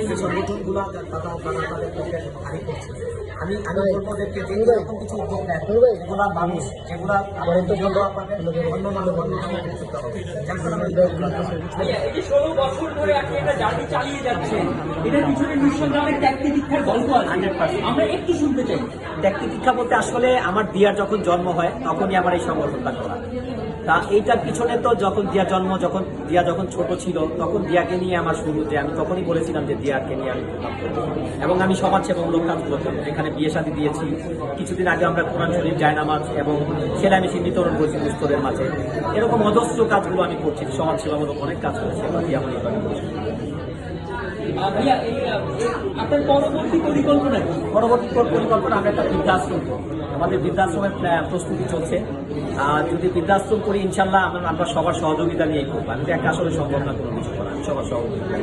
যে সংগঠনগুলো তাদের পক্ষে ভারী করছে। আমি বলবো ওদেরকে যে এরকম কিছু উদ্যোগ নেয় যেগুলো মানুষ যেগুলো অন্য মানুষ করতে হবে। যার কারণে এই যে 16 বছর ধরে আপনি এটা জার্নি চালিয়ে যাচ্ছেন, এটার পিছনে নিঃসন্দেহে অনেক ত্যাগ দীক্ষার গল্প আছে। আমরা একটু শুনতে চাই। ত্যাগ দীক্ষা বলতে আসলে আমার দিয়ার যখন জন্ম হয় তখনই আমার এই সংগঠনটা করা। তা এইটার পিছনে তো যখন দিয়া যখন ছোট ছিল তখন দিয়াকে নিয়ে আমার শুরু, যে আমি তখনই বলেছিলাম যে দিয়াকে নিয়ে আমি প্রোগ্রাম করবো এবং আমি সমাজসেবামূলক কাজগুলো করবো। এখানে বিয়ে শাদী দিয়েছি, কিছুদিন আগে আমরা কোরআন শরীফ জায়নামাজ এবং সেলাই মেশিন বিতরণ করছি দুস্থদের মাঝে। এরকম অজস্র কাজগুলো আমি করছি, সমাজসেবামূলক অনেক কাজ করেছি আমরা দিয়া মনে করি। ভাইয়া, আপনার পরবর্তী পরিকল্পনা কি? পরবর্তী পরিকল্পনা আমরা একটা বৃদ্ধাশ্রম করবো। আমাদের বৃদ্ধাশ্রমের প্রস্তুতি চলছে। যদি বৃদ্ধাশ্রম করি ইনশাল্লাহ আমরা সবার সহযোগিতা নিয়েই করবো। আমি একা আসলে সম্ভব না কোনো কিছু করা, সবার সহযোগিতা।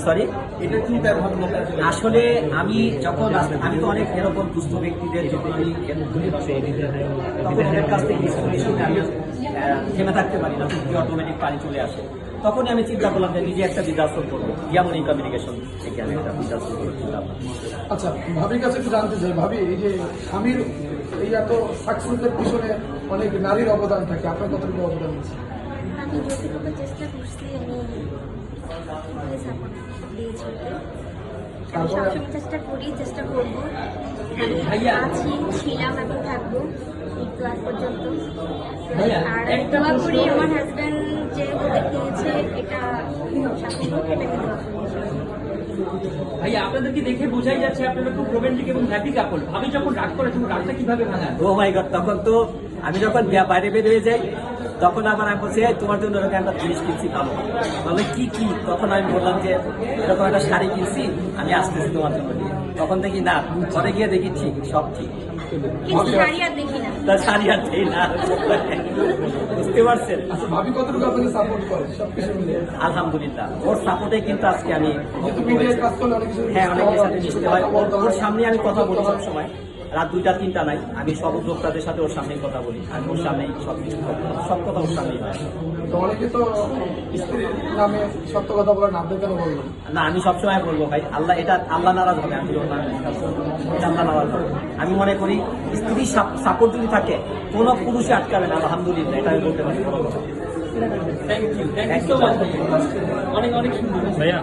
সরি, আসলে আমি তো অনেক এরকম দুস্থ ব্যক্তিদের যখন আমি তখন ওদের কাছ থেকে আমি থেমে থাকতে পারি না, অটোমেটিক পানি চলে আসে। তখনই আমি চিন্তা করলাম যে নিজে একটা বৃদ্ধাশ্রম করবো, যেমন এই কমিউনিকেশন থেকে আমি একটা বৃদ্ধাশ্রম করার চিন্তা করলাম। আচ্ছা, ভাবির কাছে একটু জানতে চাই, ভাবি এই যে স্বামীর এই এত সাকসেসের পিছনে অনেক নারীর অবদান থাকে, আপনার কতটুকু অবদান আছে? আমি যতটুকু চেষ্টা করছি আমি সাপোর্ট দিয়েছি ওকে। আমি সবসময় চেষ্টা করবো। আমি আছি, ছিলাম এবং থাকবো মৃত্যু আগ পর্যন্ত। আর আমি দোয়া করি আমার হাজব্যান্ড যে ওদের দিয়েছে এটা সাফল্য হোক, এটাকে দোয়া করি। ভাইয়া, আপনাদেরকে দেখে বোঝাই যাচ্ছে আপনারা খুব রোমান্টিক এবং হ্যাপি কাপল। ভাবি যখন রাগ করে তখন রাগটা কিভাবে ভাঙান? ও মাই গড, তখন তো আমি যখন বাইরে বের হয়ে যাই তখন আবার আমি বলছি তোমার জন্য এরকম একটা জিনিস কিনছি ভালো, বলে কি তখন আমি বললাম যে এরকম একটা শাড়ি কিনছি, আমি আসতেছি তোমার জন্য নিয়ে। তখন দেখি না, ঘরে গিয়ে দেখি ঠিক, সব ঠিক, কিন্তু শাড়ি আর দেখি না। তার শাড়ি আর দেই না। বুঝতে পারছেন? আচ্ছা, ভাবি কতটুকু আপনাকে সাপোর্ট করে সবকিছু মিলিয়ে? আলহামদুলিল্লাহ, ওর সাপোর্টে কিন্তু আজকে আমি মিডিয়ার কাজ করলে অনেক কিছু হ্যাঁ অনেকের সাথে মিশতে হয়। ওর সামনে আমি কথা বলি সবসময়, রাত 2টা-3টা নাই, আমি সব উদ্যোক্তাদের সাথে ওর সামনেই কথা বলি। আমি ওর সামনেই সব কথা ওর সামনেই হয়। তো অনেকে তো স্ত্রীর নামে সত্য কথা বলে না, আপনি কেন বলবেন? না, আমি সবসময় বলবো ভাই, আল্লাহ নারাজ হবে। আমি ওর নামে বিশ্বাস করি, এটা আল্লাহ নারাজ হবে। আমি মনে করি স্ত্রীর সাপোর্ট যদি থাকে কোনো পুরুষে আটকাবে না, আলহামদুলিল্লাহ, এটা আমি বলতে পারি। Thank you so much. অনেক সুন্দর ভাইয়া।